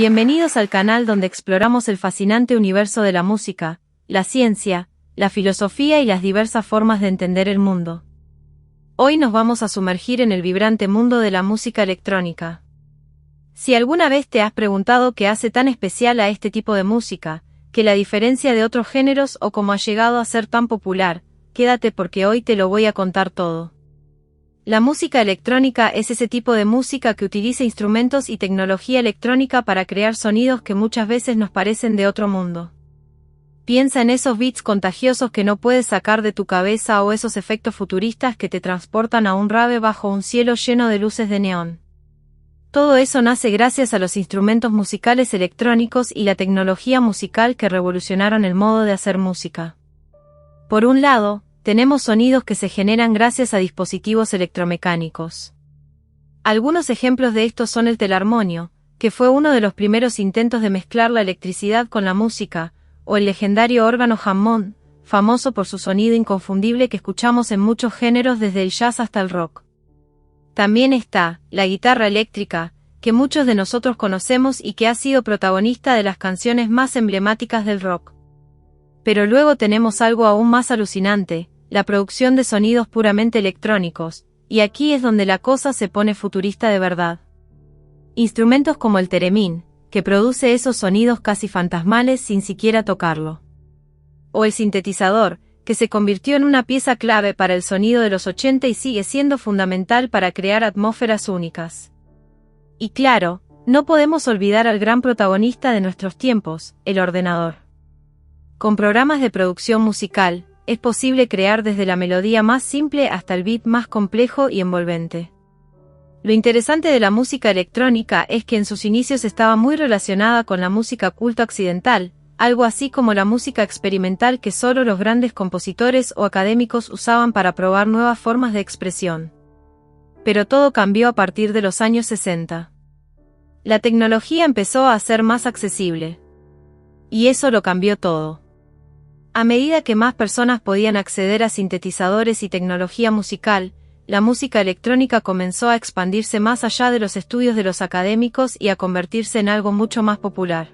Bienvenidos al canal donde exploramos el fascinante universo de la música, la ciencia, la filosofía y las diversas formas de entender el mundo. Hoy nos vamos a sumergir en el vibrante mundo de la música electrónica. Si alguna vez te has preguntado qué hace tan especial a este tipo de música, que la diferencia de otros géneros o cómo ha llegado a ser tan popular, quédate porque hoy te lo voy a contar todo. La música electrónica es ese tipo de música que utiliza instrumentos y tecnología electrónica para crear sonidos que muchas veces nos parecen de otro mundo. Piensa en esos beats contagiosos que no puedes sacar de tu cabeza o esos efectos futuristas que te transportan a un rave bajo un cielo lleno de luces de neón. Todo eso nace gracias a los instrumentos musicales electrónicos y la tecnología musical que revolucionaron el modo de hacer música. Por un lado, tenemos sonidos que se generan gracias a dispositivos electromecánicos. Algunos ejemplos de estos son el telarmonio, que fue uno de los primeros intentos de mezclar la electricidad con la música, o el legendario órgano Hammond, famoso por su sonido inconfundible que escuchamos en muchos géneros desde el jazz hasta el rock. También está la guitarra eléctrica, que muchos de nosotros conocemos y que ha sido protagonista de las canciones más emblemáticas del rock. Pero luego tenemos algo aún más alucinante, la producción de sonidos puramente electrónicos, y aquí es donde la cosa se pone futurista de verdad. Instrumentos como el theremin, que produce esos sonidos casi fantasmales sin siquiera tocarlo. O el sintetizador, que se convirtió en una pieza clave para el sonido de los 80 y sigue siendo fundamental para crear atmósferas únicas. Y claro, no podemos olvidar al gran protagonista de nuestros tiempos, el ordenador. Con programas de producción musical, es posible crear desde la melodía más simple hasta el beat más complejo y envolvente. Lo interesante de la música electrónica es que en sus inicios estaba muy relacionada con la música culta occidental, algo así como la música experimental que solo los grandes compositores o académicos usaban para probar nuevas formas de expresión. Pero todo cambió a partir de los años 60. La tecnología empezó a ser más accesible. Y eso lo cambió todo. A medida que más personas podían acceder a sintetizadores y tecnología musical, la música electrónica comenzó a expandirse más allá de los estudios de los académicos y a convertirse en algo mucho más popular.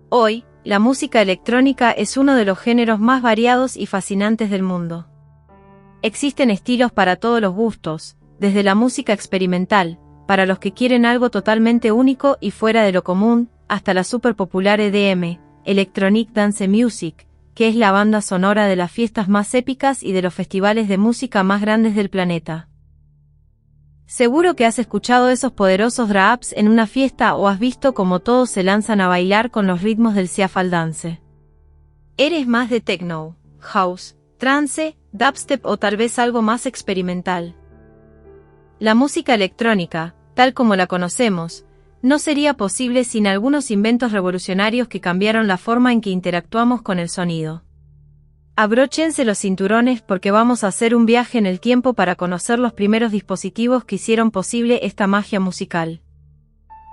Hoy, la música electrónica es uno de los géneros más variados y fascinantes del mundo. Existen estilos para todos los gustos, desde la música experimental, para los que quieren algo totalmente único y fuera de lo común, hasta la superpopular EDM, Electronic Dance Music, que es la banda sonora de las fiestas más épicas y de los festivales de música más grandes del planeta. Seguro que has escuchado esos poderosos draps en una fiesta o has visto cómo todos se lanzan a bailar con los ritmos del shuffle dance. ¿Eres más de techno, house, trance, dubstep o tal vez algo más experimental? La música electrónica, tal como la conocemos, no sería posible sin algunos inventos revolucionarios que cambiaron la forma en que interactuamos con el sonido. Abróchense los cinturones porque vamos a hacer un viaje en el tiempo para conocer los primeros dispositivos que hicieron posible esta magia musical.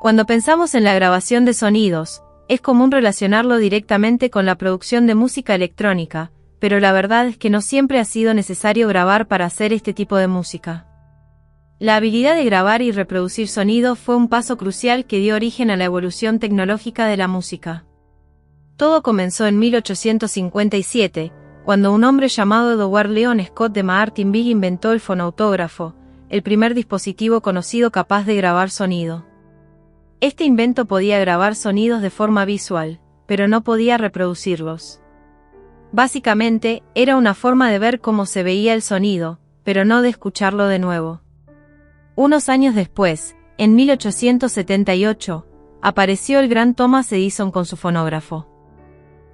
Cuando pensamos en la grabación de sonidos, es común relacionarlo directamente con la producción de música electrónica, pero la verdad es que no siempre ha sido necesario grabar para hacer este tipo de música. La habilidad de grabar y reproducir sonido fue un paso crucial que dio origen a la evolución tecnológica de la música. Todo comenzó en 1857, cuando un hombre llamado Edward Leon Scott de Martinville inventó el fonautógrafo, el primer dispositivo conocido capaz de grabar sonido. Este invento podía grabar sonidos de forma visual, pero no podía reproducirlos. Básicamente, era una forma de ver cómo se veía el sonido, pero no de escucharlo de nuevo. Unos años después, en 1878, apareció el gran Thomas Edison con su fonógrafo.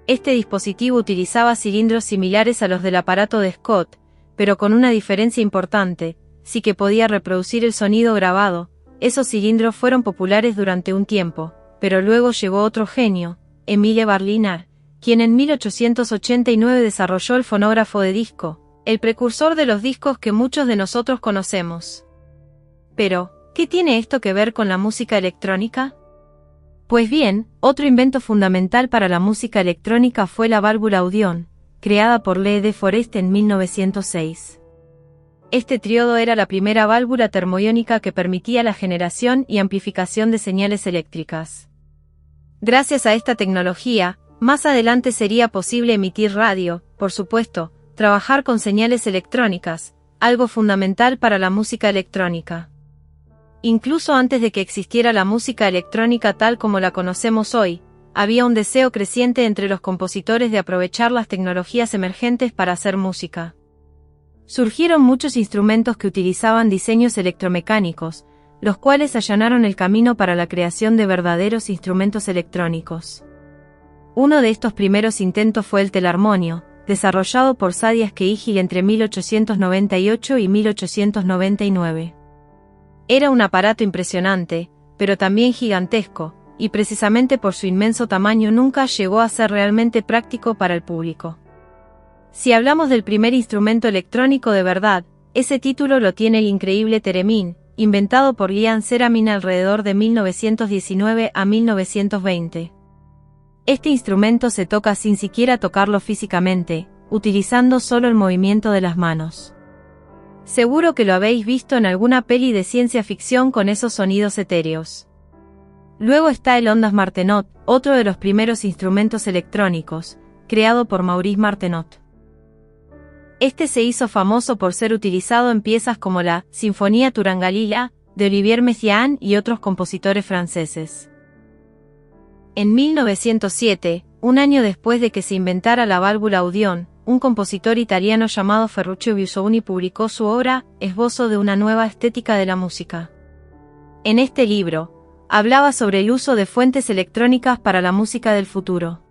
Este dispositivo utilizaba cilindros similares a los del aparato de Scott, pero con una diferencia importante: sí que podía reproducir el sonido grabado. Esos cilindros fueron populares durante un tiempo, pero luego llegó otro genio, Émile Berliner, quien en 1889 desarrolló el fonógrafo de disco, el precursor de los discos que muchos de nosotros conocemos. Pero, ¿qué tiene esto que ver con la música electrónica? Pues bien, otro invento fundamental para la música electrónica fue la válvula Audion, creada por Lee De Forest en 1906. Este triodo era la primera válvula termoiónica que permitía la generación y amplificación de señales eléctricas. Gracias a esta tecnología, más adelante sería posible emitir radio, por supuesto, trabajar con señales electrónicas, algo fundamental para la música electrónica. Incluso antes de que existiera la música electrónica tal como la conocemos hoy, había un deseo creciente entre los compositores de aprovechar las tecnologías emergentes para hacer música. Surgieron muchos instrumentos que utilizaban diseños electromecánicos, los cuales allanaron el camino para la creación de verdaderos instrumentos electrónicos. Uno de estos primeros intentos fue el telarmonio, desarrollado por Sadias Kehigil entre 1898 y 1899. Era un aparato impresionante, pero también gigantesco, y precisamente por su inmenso tamaño nunca llegó a ser realmente práctico para el público. Si hablamos del primer instrumento electrónico de verdad, ese título lo tiene el increíble theremin, inventado por Lian Seramin alrededor de 1919 a 1920. Este instrumento se toca sin siquiera tocarlo físicamente, utilizando solo el movimiento de las manos. Seguro que lo habéis visto en alguna peli de ciencia ficción con esos sonidos etéreos. Luego está el Ondas Martenot, otro de los primeros instrumentos electrónicos, creado por Maurice Martenot. Este se hizo famoso por ser utilizado en piezas como la Sinfonía Turangalila, de Olivier Messiaen y otros compositores franceses. En 1907, un año después de que se inventara la válvula Audion, un compositor italiano llamado Ferruccio Busoni publicó su obra, Esbozo de una nueva estética de la música. En este libro, hablaba sobre el uso de fuentes electrónicas para la música del futuro.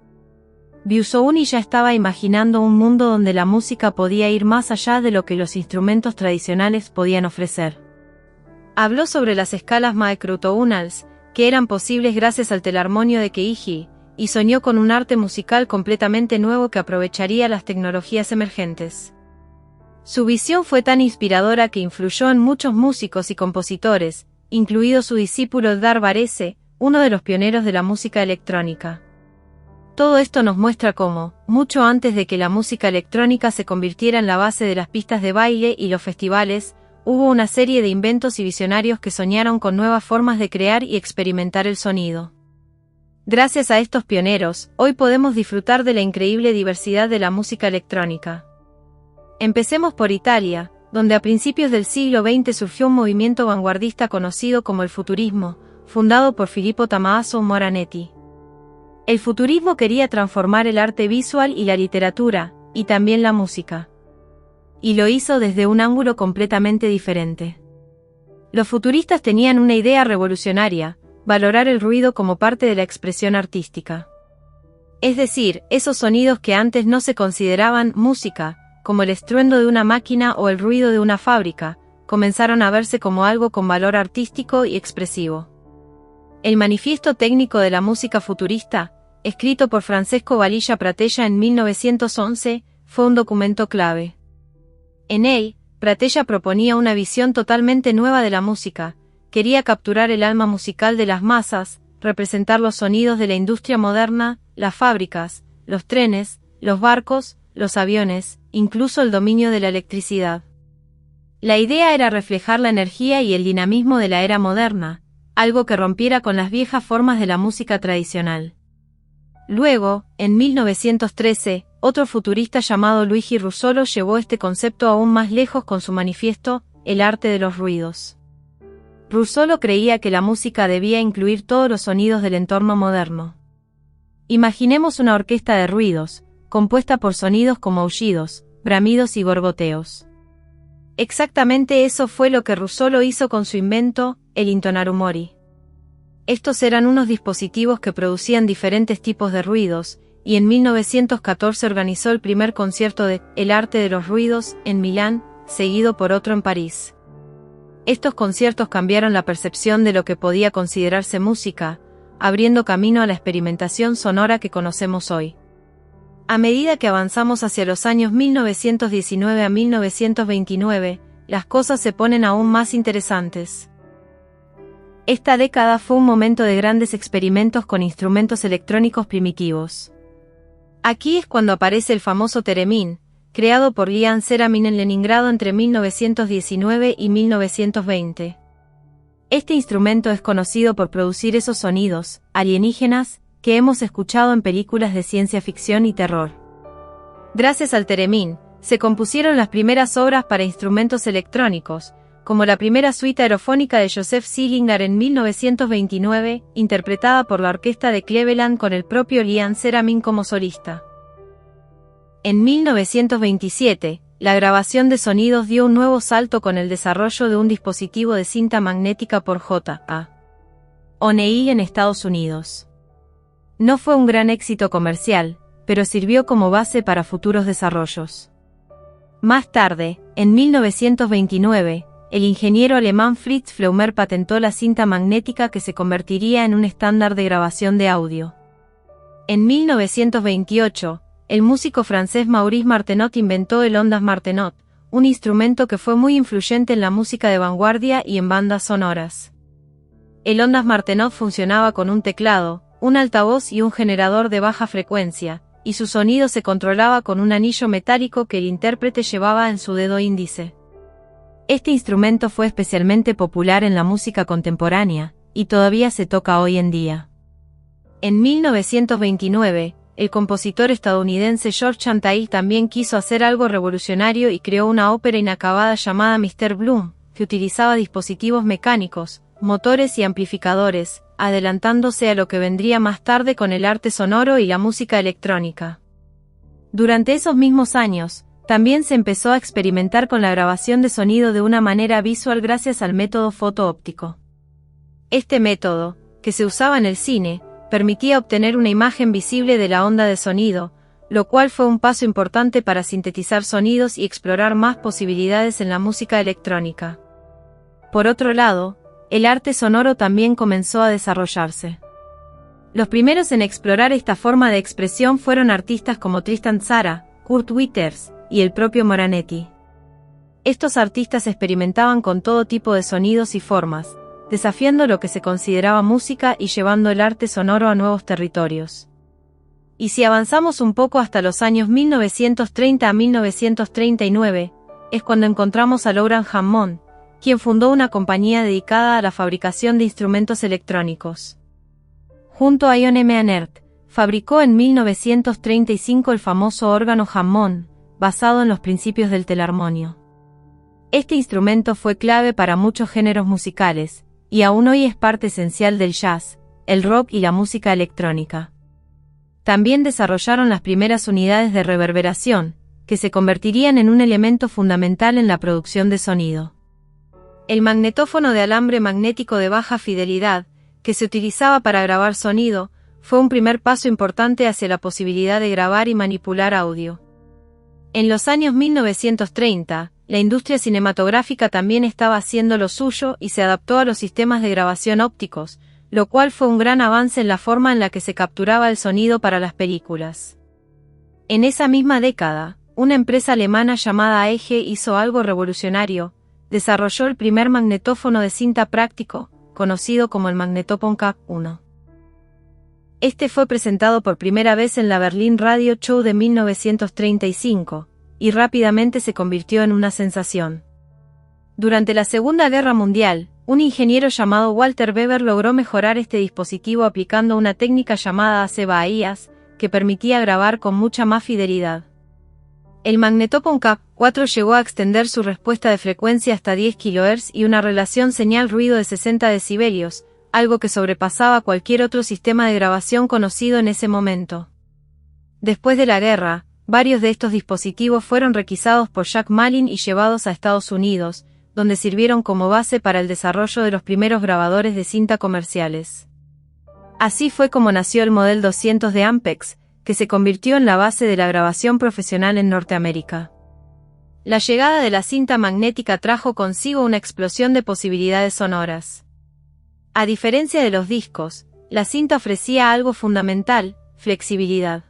Busoni ya estaba imaginando un mundo donde la música podía ir más allá de lo que los instrumentos tradicionales podían ofrecer. Habló sobre las escalas microtonals, que eran posibles gracias al telarmonio de Kehigil, y soñó con un arte musical completamente nuevo que aprovecharía las tecnologías emergentes. Su visión fue tan inspiradora que influyó en muchos músicos y compositores, incluido su discípulo Eldar Varese, uno de los pioneros de la música electrónica. Todo esto nos muestra cómo, mucho antes de que la música electrónica se convirtiera en la base de las pistas de baile y los festivales, hubo una serie de inventos y visionarios que soñaron con nuevas formas de crear y experimentar el sonido. Gracias a estos pioneros, hoy podemos disfrutar de la increíble diversidad de la música electrónica. Empecemos por Italia, donde a principios del siglo XX surgió un movimiento vanguardista conocido como el futurismo, fundado por Filippo Tommaso Moranetti. El futurismo quería transformar el arte visual y la literatura, y también la música. Y lo hizo desde un ángulo completamente diferente. Los futuristas tenían una idea revolucionaria: valorar el ruido como parte de la expresión artística. Es decir, esos sonidos que antes no se consideraban música, como el estruendo de una máquina o el ruido de una fábrica, comenzaron a verse como algo con valor artístico y expresivo. El Manifiesto Técnico de la Música Futurista, escrito por Francesco Valilla Pratella en 1911, fue un documento clave. En él, Pratella proponía una visión totalmente nueva de la música. Quería capturar el alma musical de las masas, representar los sonidos de la industria moderna, las fábricas, los trenes, los barcos, los aviones, incluso el dominio de la electricidad. La idea era reflejar la energía y el dinamismo de la era moderna, algo que rompiera con las viejas formas de la música tradicional. Luego, en 1913, otro futurista llamado Luigi Russolo llevó este concepto aún más lejos con su manifiesto, El arte de los ruidos. Russolo creía que la música debía incluir todos los sonidos del entorno moderno. Imaginemos una orquesta de ruidos, compuesta por sonidos como aullidos, bramidos y gorgoteos. Exactamente eso fue lo que Russolo hizo con su invento, el intonarumori. Estos eran unos dispositivos que producían diferentes tipos de ruidos, y en 1914 organizó el primer concierto de El arte de los ruidos en Milán, seguido por otro en París. Estos conciertos cambiaron la percepción de lo que podía considerarse música, abriendo camino a la experimentación sonora que conocemos hoy. A medida que avanzamos hacia los años 1919 a 1929, las cosas se ponen aún más interesantes. Esta década fue un momento de grandes experimentos con instrumentos electrónicos primitivos. Aquí es cuando aparece el famoso theremin, creado por Lian Seramin en Leningrado entre 1919 y 1920. Este instrumento es conocido por producir esos sonidos alienígenas que hemos escuchado en películas de ciencia ficción y terror. Gracias al Theremin, se compusieron las primeras obras para instrumentos electrónicos, como la primera suite aerofónica de Joseph Sillinger en 1929, interpretada por la orquesta de Cleveland con el propio Liam Seramin como solista. En 1927, la grabación de sonidos dio un nuevo salto con el desarrollo de un dispositivo de cinta magnética por J.A. O'Neill en Estados Unidos. No fue un gran éxito comercial, pero sirvió como base para futuros desarrollos. Más tarde, en 1929, el ingeniero alemán Fritz Flaumer patentó la cinta magnética que se convertiría en un estándar de grabación de audio. En 1928, el músico francés Maurice Martenot inventó el Ondas Martenot, un instrumento que fue muy influyente en la música de vanguardia y en bandas sonoras. El Ondas Martenot funcionaba con un teclado, un altavoz y un generador de baja frecuencia, y su sonido se controlaba con un anillo metálico que el intérprete llevaba en su dedo índice. Este instrumento fue especialmente popular en la música contemporánea, y todavía se toca hoy en día. En 1929, el compositor estadounidense George Chantail también quiso hacer algo revolucionario y creó una ópera inacabada llamada Mr. Bloom, que utilizaba dispositivos mecánicos, motores y amplificadores, adelantándose a lo que vendría más tarde con el arte sonoro y la música electrónica. Durante esos mismos años, también se empezó a experimentar con la grabación de sonido de una manera visual gracias al método foto-óptico. Este método, que se usaba en el cine, permitía obtener una imagen visible de la onda de sonido, lo cual fue un paso importante para sintetizar sonidos y explorar más posibilidades en la música electrónica. Por otro lado, el arte sonoro también comenzó a desarrollarse. Los primeros en explorar esta forma de expresión fueron artistas como Tristan Tzara, Kurt Withers y el propio Moranetti. Estos artistas experimentaban con todo tipo de sonidos y formas, desafiando lo que se consideraba música y llevando el arte sonoro a nuevos territorios. Y si avanzamos un poco hasta los años 1930 a 1939, es cuando encontramos a Laurent Hammond, quien fundó una compañía dedicada a la fabricación de instrumentos electrónicos. Junto a Ion M. Anert, fabricó en 1935 el famoso órgano Hammond, basado en los principios del telarmonio. Este instrumento fue clave para muchos géneros musicales, y aún hoy es parte esencial del jazz, el rock y la música electrónica. También desarrollaron las primeras unidades de reverberación, que se convertirían en un elemento fundamental en la producción de sonido. El magnetófono de alambre magnético de baja fidelidad, que se utilizaba para grabar sonido, fue un primer paso importante hacia la posibilidad de grabar y manipular audio. En los años 1930, la industria cinematográfica también estaba haciendo lo suyo y se adaptó a los sistemas de grabación ópticos, lo cual fue un gran avance en la forma en la que se capturaba el sonido para las películas. En esa misma década, una empresa alemana llamada EGE hizo algo revolucionario: desarrolló el primer magnetófono de cinta práctico, conocido como el Magnetophone K1. Este fue presentado por primera vez en la Berlin Radio Show de 1935, y rápidamente se convirtió en una sensación. Durante la Segunda Guerra Mundial, un ingeniero llamado Walter Weber logró mejorar este dispositivo aplicando una técnica llamada AC/Baías, que permitía grabar con mucha más fidelidad. El Magnetophone K4 llegó a extender su respuesta de frecuencia hasta 10 kHz y una relación señal-ruido de 60 decibelios, algo que sobrepasaba cualquier otro sistema de grabación conocido en ese momento. Después de la guerra, varios de estos dispositivos fueron requisados por Jack Malin y llevados a Estados Unidos, donde sirvieron como base para el desarrollo de los primeros grabadores de cinta comerciales. Así fue como nació el Model 200 de Ampex, que se convirtió en la base de la grabación profesional en Norteamérica. La llegada de la cinta magnética trajo consigo una explosión de posibilidades sonoras. A diferencia de los discos, la cinta ofrecía algo fundamental: flexibilidad.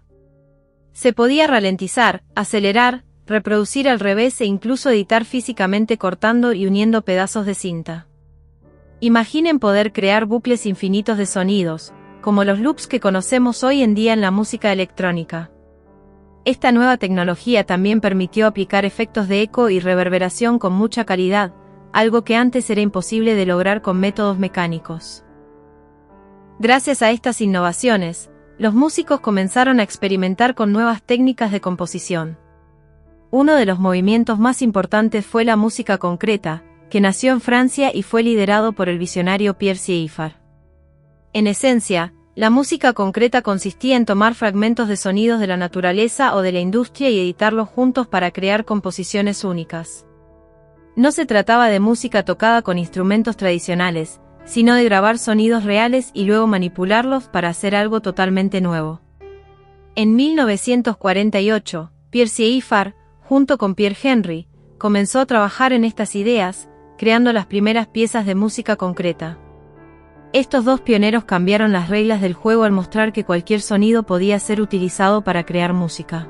Se podía ralentizar, acelerar, reproducir al revés e incluso editar físicamente cortando y uniendo pedazos de cinta. Imaginen poder crear bucles infinitos de sonidos, como los loops que conocemos hoy en día en la música electrónica. Esta nueva tecnología también permitió aplicar efectos de eco y reverberación con mucha calidad, algo que antes era imposible de lograr con métodos mecánicos. Gracias a estas innovaciones, los músicos comenzaron a experimentar con nuevas técnicas de composición. Uno de los movimientos más importantes fue la música concreta, que nació en Francia y fue liderado por el visionario Pierre Schaeffer. En esencia, la música concreta consistía en tomar fragmentos de sonidos de la naturaleza o de la industria y editarlos juntos para crear composiciones únicas. No se trataba de música tocada con instrumentos tradicionales, sino de grabar sonidos reales y luego manipularlos para hacer algo totalmente nuevo. En 1948, Pierre Schaeffer, junto con Pierre Henry, comenzó a trabajar en estas ideas, creando las primeras piezas de música concreta. Estos dos pioneros cambiaron las reglas del juego al mostrar que cualquier sonido podía ser utilizado para crear música.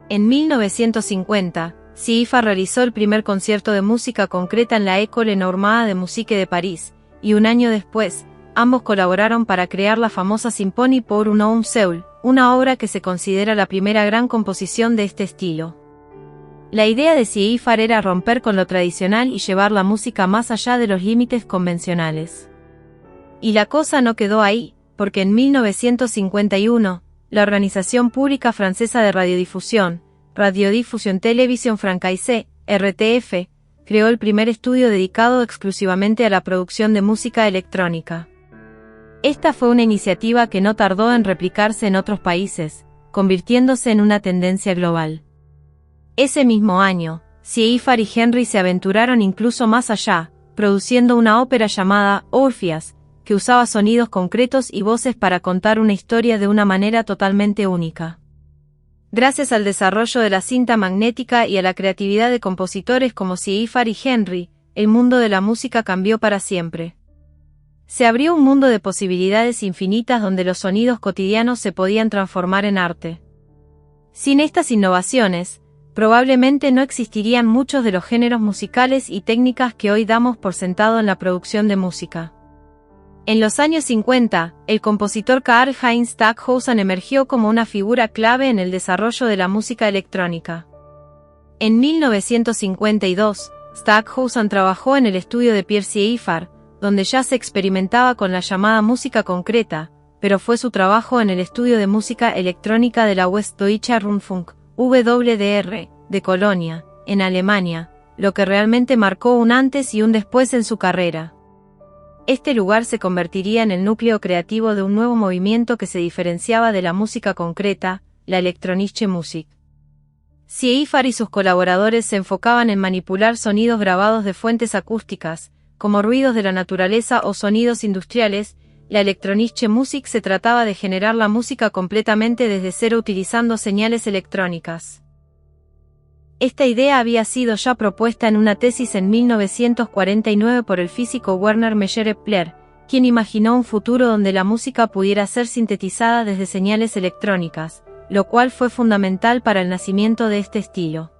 En 1950, Schaeffer realizó el primer concierto de música concreta en la École Normale de Musique de París, y un año después, ambos colaboraron para crear la famosa Symphonie pour un homme seul, una obra que se considera la primera gran composición de este estilo. La idea de Schaeffer era romper con lo tradicional y llevar la música más allá de los límites convencionales. Y la cosa no quedó ahí, porque en 1951, la Organización Pública Francesa de Radiodifusión, Radiodiffusion Télévision Française, RTF, creó el primer estudio dedicado exclusivamente a la producción de música electrónica. Esta fue una iniciativa que no tardó en replicarse en otros países, convirtiéndose en una tendencia global. Ese mismo año, Schaeffer y Henry se aventuraron incluso más allá, produciendo una ópera llamada Orpheus, que usaba sonidos concretos y voces para contar una historia de una manera totalmente única. Gracias al desarrollo de la cinta magnética y a la creatividad de compositores como Schaeffer y Henry, el mundo de la música cambió para siempre. Se abrió un mundo de posibilidades infinitas donde los sonidos cotidianos se podían transformar en arte. Sin estas innovaciones, probablemente no existirían muchos de los géneros musicales y técnicas que hoy damos por sentado en la producción de música. En los años 50, el compositor Karl-Heinz Stockhausen emergió como una figura clave en el desarrollo de la música electrónica. En 1952, Stockhausen trabajó en el estudio de Pierre Schaeffer, donde ya se experimentaba con la llamada música concreta, pero fue su trabajo en el estudio de música electrónica de la Westdeutscher Rundfunk, WDR, de Colonia, en Alemania, lo que realmente marcó un antes y un después en su carrera. Este lugar se convertiría en el núcleo creativo de un nuevo movimiento que se diferenciaba de la música concreta, la Elektronische Musik. Schaeffer y sus colaboradores se enfocaban en manipular sonidos grabados de fuentes acústicas, como ruidos de la naturaleza o sonidos industriales. La Elektronische Musik se trataba de generar la música completamente desde cero utilizando señales electrónicas. Esta idea había sido ya propuesta en una tesis en 1949 por el físico Werner Meyer-Epler, quien imaginó un futuro donde la música pudiera ser sintetizada desde señales electrónicas, lo cual fue fundamental para el nacimiento de este estilo.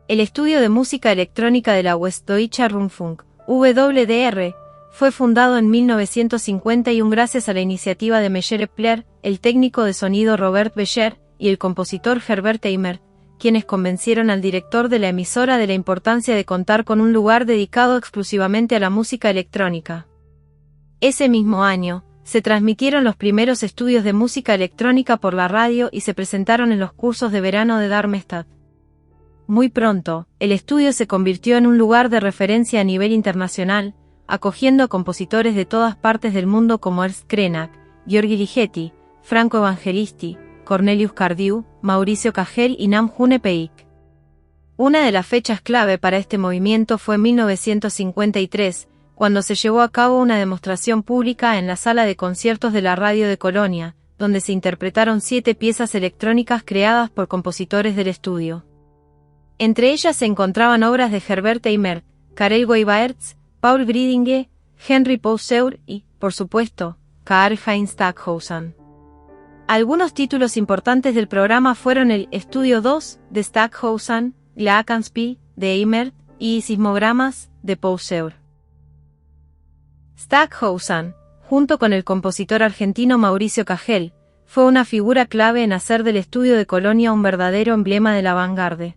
El estudio de música electrónica de la Westdeutscher Rundfunk, WDR, fue fundado en 1951 gracias a la iniciativa de Meyer-Epler, el técnico de sonido Robert Becher y el compositor Herbert Eimer, quienes convencieron al director de la emisora de la importancia de contar con un lugar dedicado exclusivamente a la música electrónica. Ese mismo año, se transmitieron los primeros estudios de música electrónica por la radio y se presentaron en los cursos de verano de Darmstadt. Muy pronto, el estudio se convirtió en un lugar de referencia a nivel internacional, acogiendo a compositores de todas partes del mundo como Ernst Krenak, György Ligeti, Franco Evangelisti, Cornelius Cardew, Mauricio Cagel y Nam June Paik. Una de las fechas clave para este movimiento fue 1953, cuando se llevó a cabo una demostración pública en la sala de conciertos de la radio de Colonia, donde se interpretaron 7 piezas electrónicas creadas por compositores del estudio. Entre ellas se encontraban obras de Herbert Eimer, Karel Goeyvaerts, Paul Gridinge, Henry Pousseur y, por supuesto, Karl-Heinz Stockhausen. Algunos títulos importantes del programa fueron el Estudio 2 de Stockhausen, Glockenspiel de Eimer y Sismogramas de Pousseur. Stockhausen, junto con el compositor argentino Mauricio Cagel, fue una figura clave en hacer del estudio de Colonia un verdadero emblema de la vanguardia.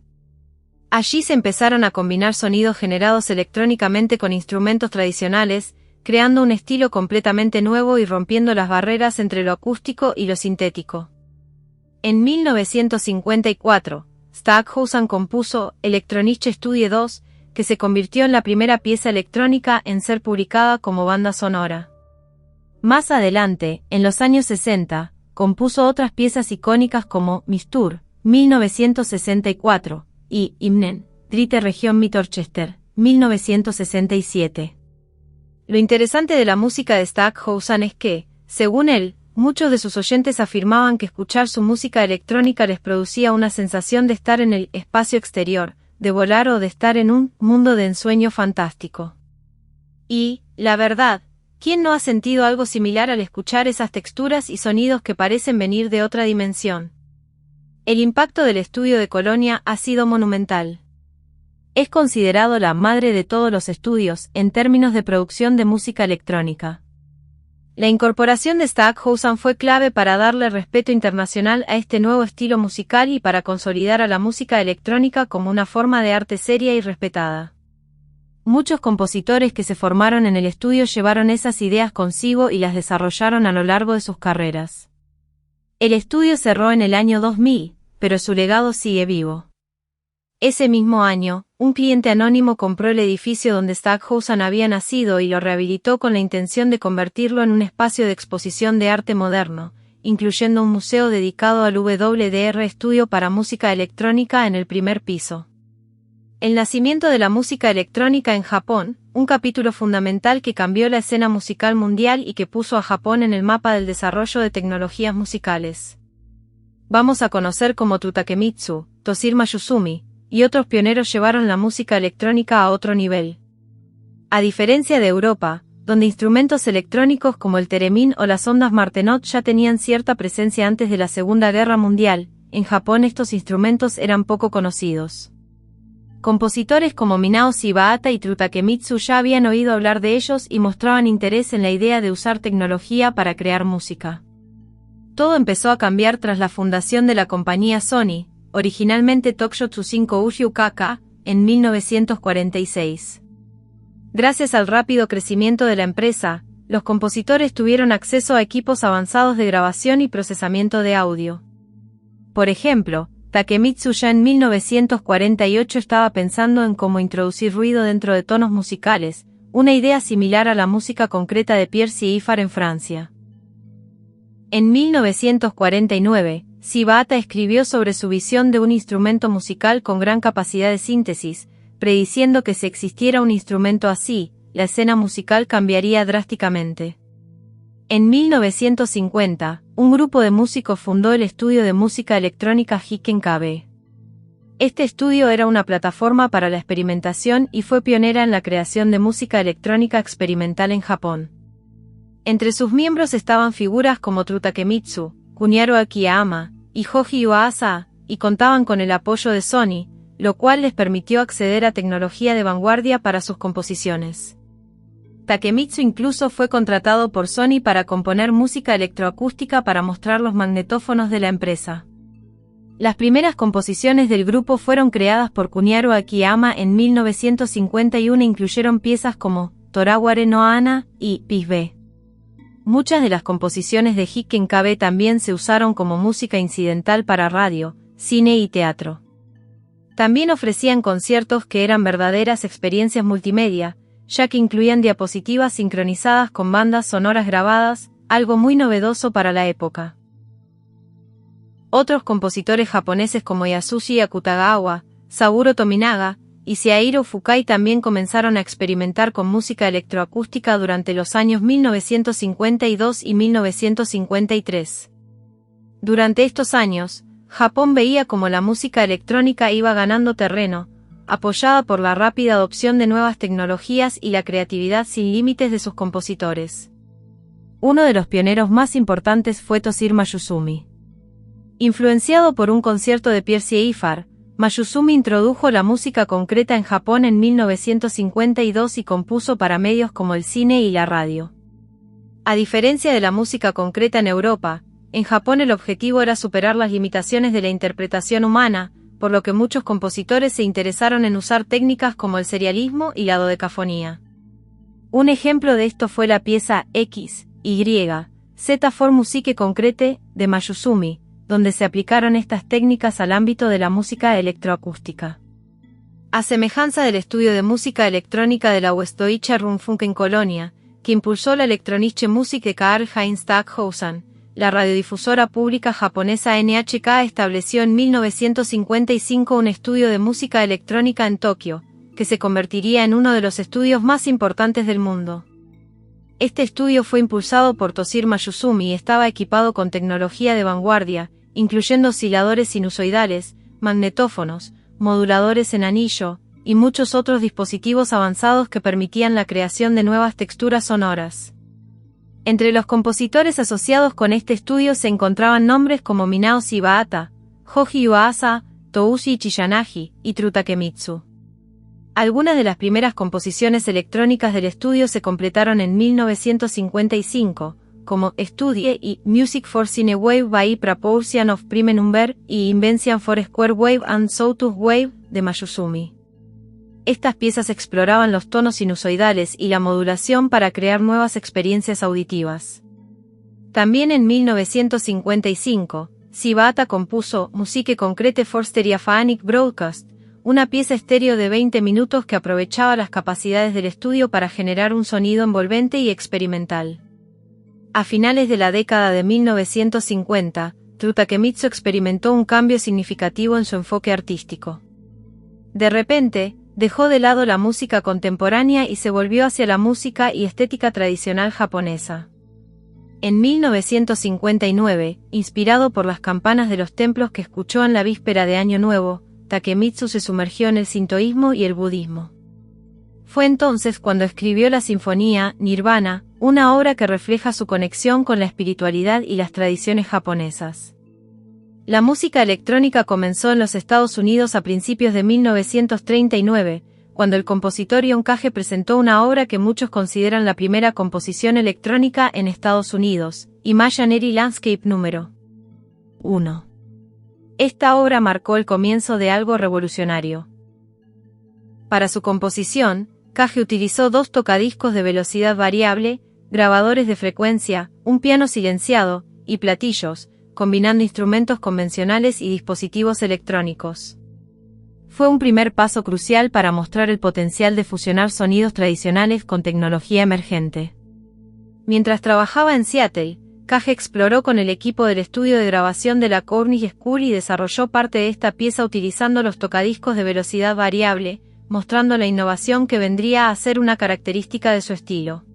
Allí se empezaron a combinar sonidos generados electrónicamente con instrumentos tradicionales, creando un estilo completamente nuevo y rompiendo las barreras entre lo acústico y lo sintético. En 1954, Stockhausen compuso Elektronische Studie 2, que se convirtió en la primera pieza electrónica en ser publicada como banda sonora. Más adelante, en los años 60, compuso otras piezas icónicas como Mistur, 1964, y Hymnen, Dritte Region mit Orchester, 1967. Lo interesante de la música de Stockhausen es que, según él, muchos de sus oyentes afirmaban que escuchar su música electrónica les producía una sensación de estar en el espacio exterior, de volar o de estar en un mundo de ensueño fantástico. Y, la verdad, ¿quién no ha sentido algo similar al escuchar esas texturas y sonidos que parecen venir de otra dimensión? El impacto del estudio de Colonia ha sido monumental. Es considerado la madre de todos los estudios en términos de producción de música electrónica. La incorporación de Stockhausen fue clave para darle respeto internacional a este nuevo estilo musical y para consolidar a la música electrónica como una forma de arte seria y respetada. Muchos compositores que se formaron en el estudio llevaron esas ideas consigo y las desarrollaron a lo largo de sus carreras. El estudio cerró en el año 2000, pero su legado sigue vivo. Ese mismo año, un cliente anónimo compró el edificio donde Stockhausen había nacido y lo rehabilitó con la intención de convertirlo en un espacio de exposición de arte moderno, incluyendo un museo dedicado al WDR Studio para música electrónica en el primer piso. El nacimiento de la música electrónica en Japón, un capítulo fundamental que cambió la escena musical mundial y que puso a Japón en el mapa del desarrollo de tecnologías musicales. Vamos a conocer cómo Takemitsu, Toshiro Mayuzumi, y otros pioneros llevaron la música electrónica a otro nivel. A diferencia de Europa, donde instrumentos electrónicos como el theremin o las ondas Martenot ya tenían cierta presencia antes de la Segunda Guerra Mundial, en Japón estos instrumentos eran poco conocidos. Compositores como Minao Shibata y Takemitsu ya habían oído hablar de ellos y mostraban interés en la idea de usar tecnología para crear música. Todo empezó a cambiar tras la fundación de la compañía Sony, originalmente Tokyo Tsushinko Uji Ukaka, en 1946. Gracias al rápido crecimiento de la empresa, los compositores tuvieron acceso a equipos avanzados de grabación y procesamiento de audio. Por ejemplo, Takemitsu ya en 1948 estaba pensando en cómo introducir ruido dentro de tonos musicales, una idea similar a la música concreta de Pierre Schaeffer en Francia. En 1949, Shibata escribió sobre su visión de un instrumento musical con gran capacidad de síntesis, prediciendo que si existiera un instrumento así, la escena musical cambiaría drásticamente. En 1950, un grupo de músicos fundó el estudio de música electrónica Hiken KB. Este estudio era una plataforma para la experimentación y fue pionera en la creación de música electrónica experimental en Japón. Entre sus miembros estaban figuras como Takemitsu, Kuniaro Akiyama y Hoji Uasa, y contaban con el apoyo de Sony, lo cual les permitió acceder a tecnología de vanguardia para sus composiciones. Takemitsu incluso fue contratado por Sony para componer música electroacústica para mostrar los magnetófonos de la empresa. Las primeras composiciones del grupo fueron creadas por Kuniaro Akiyama en 1951 e incluyeron piezas como Toraware no Ana y Pisbe. Muchas de las composiciones de Hiken KB también se usaron como música incidental para radio, cine y teatro. También ofrecían conciertos que eran verdaderas experiencias multimedia, ya que incluían diapositivas sincronizadas con bandas sonoras grabadas, algo muy novedoso para la época. Otros compositores japoneses como Yasushi Akutagawa, Saburo Tominaga y Seihiro Fukai también comenzaron a experimentar con música electroacústica durante los años 1952 y 1953. Durante estos años, Japón veía cómo la música electrónica iba ganando terreno, apoyada por la rápida adopción de nuevas tecnologías y la creatividad sin límites de sus compositores. Uno de los pioneros más importantes fue Toshiro Mayuzumi. Influenciado por un concierto de Pierre Schaeffer, Mayuzumi introdujo la música concreta en Japón en 1952 y compuso para medios como el cine y la radio. A diferencia de la música concreta en Europa, en Japón el objetivo era superar las limitaciones de la interpretación humana, por lo que muchos compositores se interesaron en usar técnicas como el serialismo y la dodecafonía. Un ejemplo de esto fue la pieza X, Y, Z for Musique Concrete, de Mayuzumi, donde se aplicaron estas técnicas al ámbito de la música electroacústica. A semejanza del estudio de música electrónica de la Westdeutsche Rundfunk en Colonia, que impulsó la Elektronische Musik de Karl-Heinz Stockhausen, la radiodifusora pública japonesa NHK estableció en 1955 un estudio de música electrónica en Tokio, que se convertiría en uno de los estudios más importantes del mundo. Este estudio fue impulsado por Toshiro Mayuzumi y estaba equipado con tecnología de vanguardia, incluyendo osciladores sinusoidales, magnetófonos, moduladores en anillo, y muchos otros dispositivos avanzados que permitían la creación de nuevas texturas sonoras. Entre los compositores asociados con este estudio se encontraban nombres como Minao Shibata, Hoji Yuasa, Toushi Chiyanagi y Tru Takemitsu. Algunas de las primeras composiciones electrónicas del estudio se completaron en 1955, como Studie y Music for Sine Wave by Proportion of Prime Number y Invention for Square Wave and Sawtooth Wave, de Mayuzumi. Estas piezas exploraban los tonos sinusoidales y la modulación para crear nuevas experiencias auditivas. También en 1955, Shibata compuso Musique Concrete for Stereophonic Broadcast, una pieza estéreo de 20 minutos que aprovechaba las capacidades del estudio para generar un sonido envolvente y experimental. A finales de la década de 1950, Tru Takemitsu experimentó un cambio significativo en su enfoque artístico. De repente, dejó de lado la música contemporánea y se volvió hacia la música y estética tradicional japonesa. En 1959, inspirado por las campanas de los templos que escuchó en la víspera de Año Nuevo, Takemitsu se sumergió en el sintoísmo y el budismo. Fue entonces cuando escribió la sinfonía Nirvana, una obra que refleja su conexión con la espiritualidad y las tradiciones japonesas. La música electrónica comenzó en los Estados Unidos a principios de 1939, cuando el compositor John Cage presentó una obra que muchos consideran la primera composición electrónica en Estados Unidos, Imaginary Landscape número 1. Esta obra marcó el comienzo de algo revolucionario. Para su composición, Cage utilizó 2 tocadiscos de velocidad variable, grabadores de frecuencia, un piano silenciado, y platillos, combinando instrumentos convencionales y dispositivos electrónicos. Fue un primer paso crucial para mostrar el potencial de fusionar sonidos tradicionales con tecnología emergente. Mientras trabajaba en Seattle, Cage exploró con el equipo del estudio de grabación de la Carnegie School y desarrolló parte de esta pieza utilizando los tocadiscos de velocidad variable, mostrando la innovación que vendría a ser una característica de su estilo.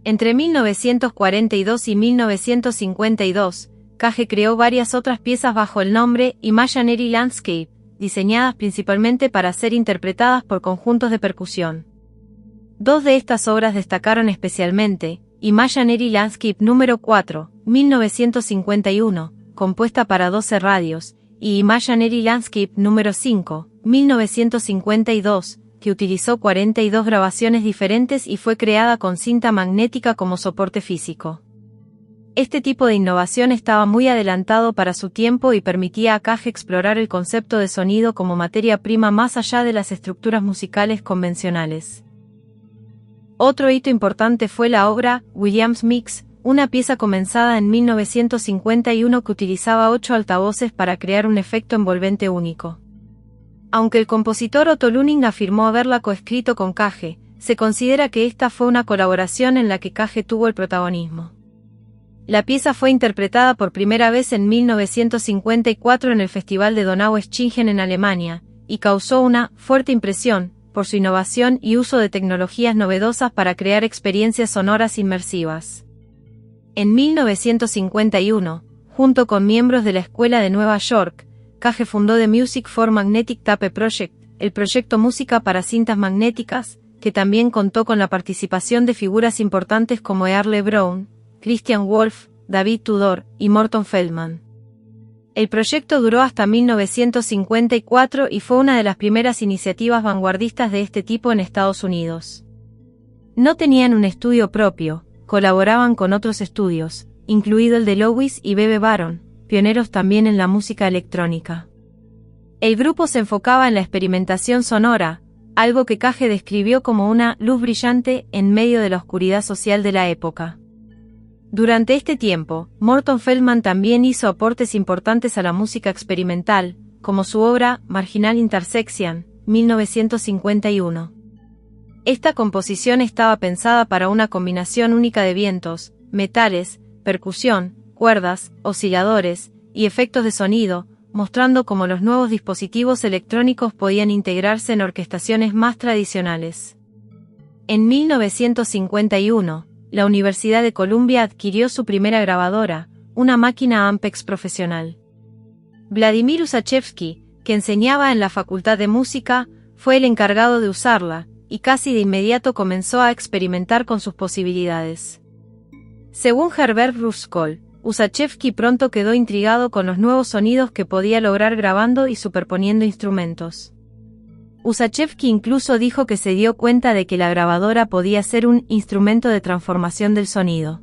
Entre 1942 y 1952, Cage creó varias otras piezas bajo el nombre Imaginary Landscape, diseñadas principalmente para ser interpretadas por conjuntos de percusión. 2 de estas obras destacaron especialmente: Imaginary Landscape número 4, 1951, compuesta para 12 radios, y Imaginary Landscape número 5, 1952, que utilizó 42 grabaciones diferentes y fue creada con cinta magnética como soporte físico. Este tipo de innovación estaba muy adelantado para su tiempo y permitía a Cage explorar el concepto de sonido como materia prima más allá de las estructuras musicales convencionales. Otro hito importante fue la obra Williams Mix, una pieza comenzada en 1951 que utilizaba 8 altavoces para crear un efecto envolvente único. Aunque el compositor Otto Luning afirmó haberla coescrito con Cage, se considera que esta fue una colaboración en la que Cage tuvo el protagonismo. La pieza fue interpretada por primera vez en 1954 en el Festival de Donaueschingen en Alemania, y causó una fuerte impresión, por su innovación y uso de tecnologías novedosas para crear experiencias sonoras inmersivas. En 1951, junto con miembros de la Escuela de Nueva York, Cage fundó The Music for Magnetic Tape Project, el proyecto Música para cintas magnéticas, que también contó con la participación de figuras importantes como Earle Brown, Christian Wolff, David Tudor y Morton Feldman. El proyecto duró hasta 1954 y fue una de las primeras iniciativas vanguardistas de este tipo en Estados Unidos. No tenían un estudio propio, colaboraban con otros estudios, incluido el de Louis y Bebe Baron, pioneros también en la música electrónica. El grupo se enfocaba en la experimentación sonora, algo que Cage describió como una luz brillante en medio de la oscuridad social de la época. Durante este tiempo, Morton Feldman también hizo aportes importantes a la música experimental, como su obra Marginal Intersection, 1951. Esta composición estaba pensada para una combinación única de vientos, metales, percusión, cuerdas, osciladores y efectos de sonido, mostrando cómo los nuevos dispositivos electrónicos podían integrarse en orquestaciones más tradicionales. En 1951, la Universidad de Columbia adquirió su primera grabadora, una máquina Ampex profesional. Vladimir Ussachevsky, que enseñaba en la Facultad de Música, fue el encargado de usarla, y casi de inmediato comenzó a experimentar con sus posibilidades. Según Herbert Ruskol, Ussachevsky pronto quedó intrigado con los nuevos sonidos que podía lograr grabando y superponiendo instrumentos. Ussachevsky incluso dijo que se dio cuenta de que la grabadora podía ser un instrumento de transformación del sonido.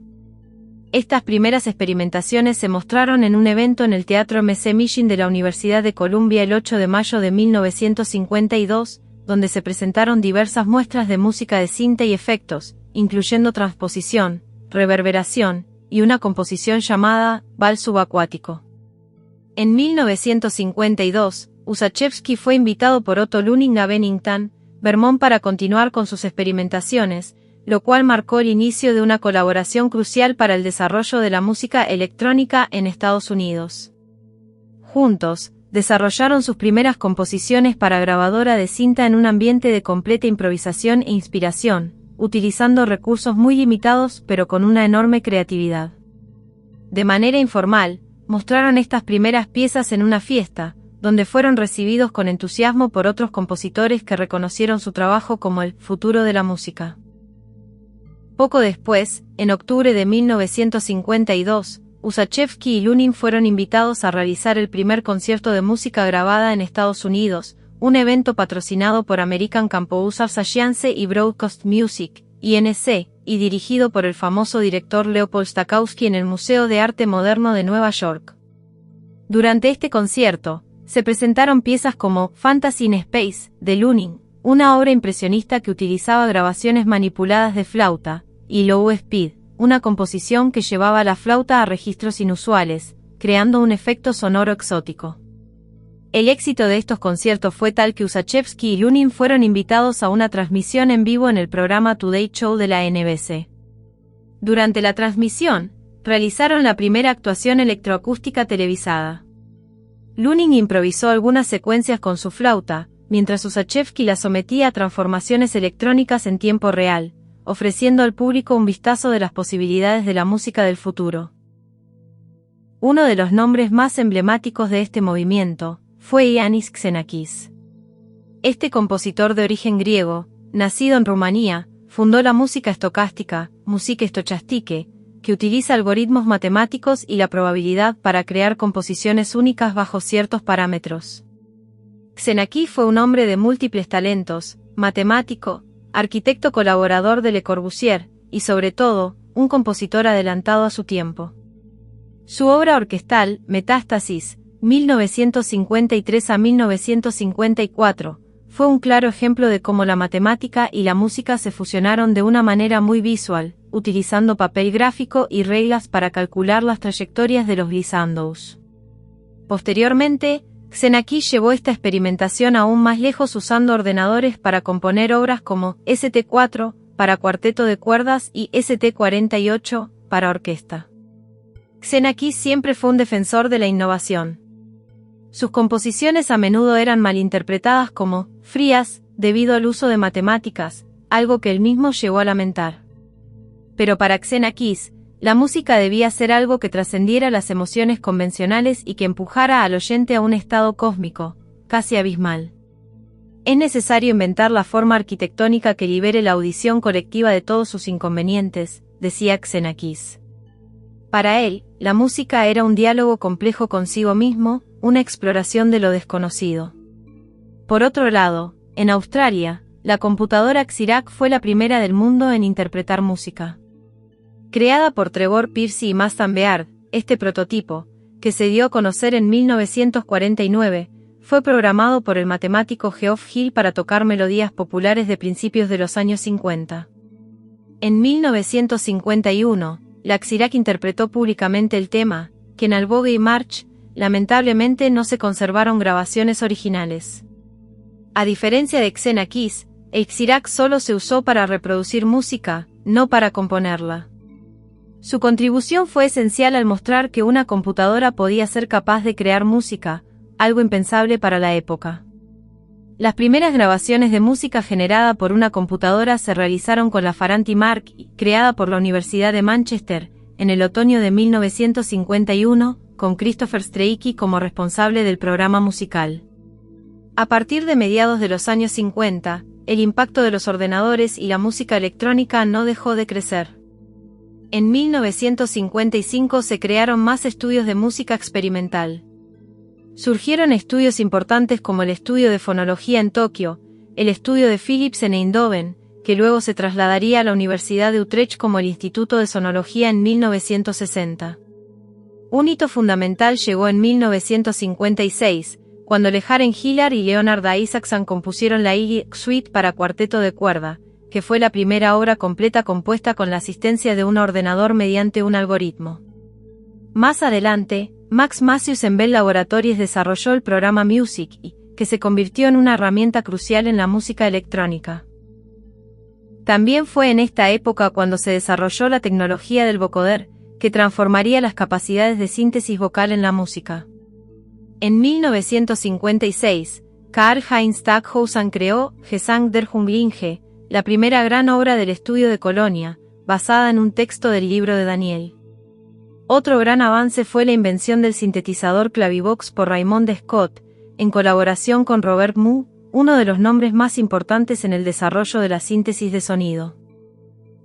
Estas primeras experimentaciones se mostraron en un evento en el Teatro MC-Miching de la Universidad de Columbia el 8 de mayo de 1952, donde se presentaron diversas muestras de música de cinta y efectos, incluyendo transposición, reverberación, y una composición llamada Vals subacuático. En 1952, Ussachevsky fue invitado por Otto Luning a Bennington, Vermont para continuar con sus experimentaciones, lo cual marcó el inicio de una colaboración crucial para el desarrollo de la música electrónica en Estados Unidos. Juntos, desarrollaron sus primeras composiciones para grabadora de cinta en un ambiente de completa improvisación e inspiración, utilizando recursos muy limitados pero con una enorme creatividad. De manera informal, mostraron estas primeras piezas en una fiesta, donde fueron recibidos con entusiasmo por otros compositores que reconocieron su trabajo como el futuro de la música. Poco después, en octubre de 1952, Ussachevsky y Luning fueron invitados a realizar el primer concierto de música grabada en Estados Unidos, un evento patrocinado por American Composers Alliance y Broadcast Music, INC, y dirigido por el famoso director Leopold Stokowski en el Museo de Arte Moderno de Nueva York. Durante este concierto, se presentaron piezas como Fantasy in Space, de Luning, una obra impresionista que utilizaba grabaciones manipuladas de flauta, y Low Speed, una composición que llevaba la flauta a registros inusuales, creando un efecto sonoro exótico. El éxito de estos conciertos fue tal que Ussachevsky y Luning fueron invitados a una transmisión en vivo en el programa Today Show de la NBC. Durante la transmisión, realizaron la primera actuación electroacústica televisada. Luning improvisó algunas secuencias con su flauta, mientras Ussachevsky la sometía a transformaciones electrónicas en tiempo real, ofreciendo al público un vistazo de las posibilidades de la música del futuro. Uno de los nombres más emblemáticos de este movimiento fue Iannis Xenakis. Este compositor de origen griego, nacido en Rumanía, fundó la música estocástica, Musique stochastique, que utiliza algoritmos matemáticos y la probabilidad para crear composiciones únicas bajo ciertos parámetros. Xenakis fue un hombre de múltiples talentos, matemático, arquitecto colaborador de Le Corbusier, y sobre todo, un compositor adelantado a su tiempo. Su obra orquestal, Metástasis, 1953 a 1954, fue un claro ejemplo de cómo la matemática y la música se fusionaron de una manera muy visual, utilizando papel gráfico y reglas para calcular las trayectorias de los glissandos. Posteriormente, Xenakis llevó esta experimentación aún más lejos usando ordenadores para componer obras como ST4 para cuarteto de cuerdas y ST48 para orquesta. Xenakis siempre fue un defensor de la innovación. Sus composiciones a menudo eran malinterpretadas como frías debido al uso de matemáticas, algo que él mismo llegó a lamentar. Pero para Xenakis, la música debía ser algo que trascendiera las emociones convencionales y que empujara al oyente a un estado cósmico, casi abismal. Es necesario inventar la forma arquitectónica que libere la audición colectiva de todos sus inconvenientes, decía Xenakis. Para él, la música era un diálogo complejo consigo mismo, una exploración de lo desconocido. Por otro lado, en Australia, la computadora Xirac fue la primera del mundo en interpretar música. Creada por Trevor Pearcey y Mastan Beard, este prototipo, que se dio a conocer en 1949, fue programado por el matemático Geoff Hill para tocar melodías populares de principios de los años 50. En 1951, Jacques Chirac interpretó públicamente el tema, que en el Boogie March, lamentablemente no se conservaron grabaciones originales. A diferencia de Xenakis, el Chirac solo se usó para reproducir música, no para componerla. Su contribución fue esencial al mostrar que una computadora podía ser capaz de crear música, algo impensable para la época. Las primeras grabaciones de música generada por una computadora se realizaron con la Ferranti Mark I, creada por la Universidad de Manchester, en el otoño de 1951, con Christopher Streicki como responsable del programa musical. A partir de mediados de los años 50, el impacto de los ordenadores y la música electrónica no dejó de crecer. En 1955 se crearon más estudios de música experimental. Surgieron estudios importantes como el Estudio de Fonología en Tokio, el Estudio de Philips en Eindhoven, que luego se trasladaría a la Universidad de Utrecht como el Instituto de Sonología en 1960. Un hito fundamental llegó en 1956, cuando Leharen Hillard y Leonard Isaacson compusieron la Iliad Suite para cuarteto de cuerda, que fue la primera obra completa compuesta con la asistencia de un ordenador mediante un algoritmo. Más adelante, Max Matthews en Bell Laboratories desarrolló el programa Music, que se convirtió en una herramienta crucial en la música electrónica. También fue en esta época cuando se desarrolló la tecnología del vocoder, que transformaría las capacidades de síntesis vocal en la música. En 1956, Karl-Heinz Stockhausen creó Gesang der Junglinge, la primera gran obra del estudio de Colonia, basada en un texto del libro de Daniel. Otro gran avance fue la invención del sintetizador Clavivox por Raymond Scott, en colaboración con Robert Moog, uno de los nombres más importantes en el desarrollo de la síntesis de sonido.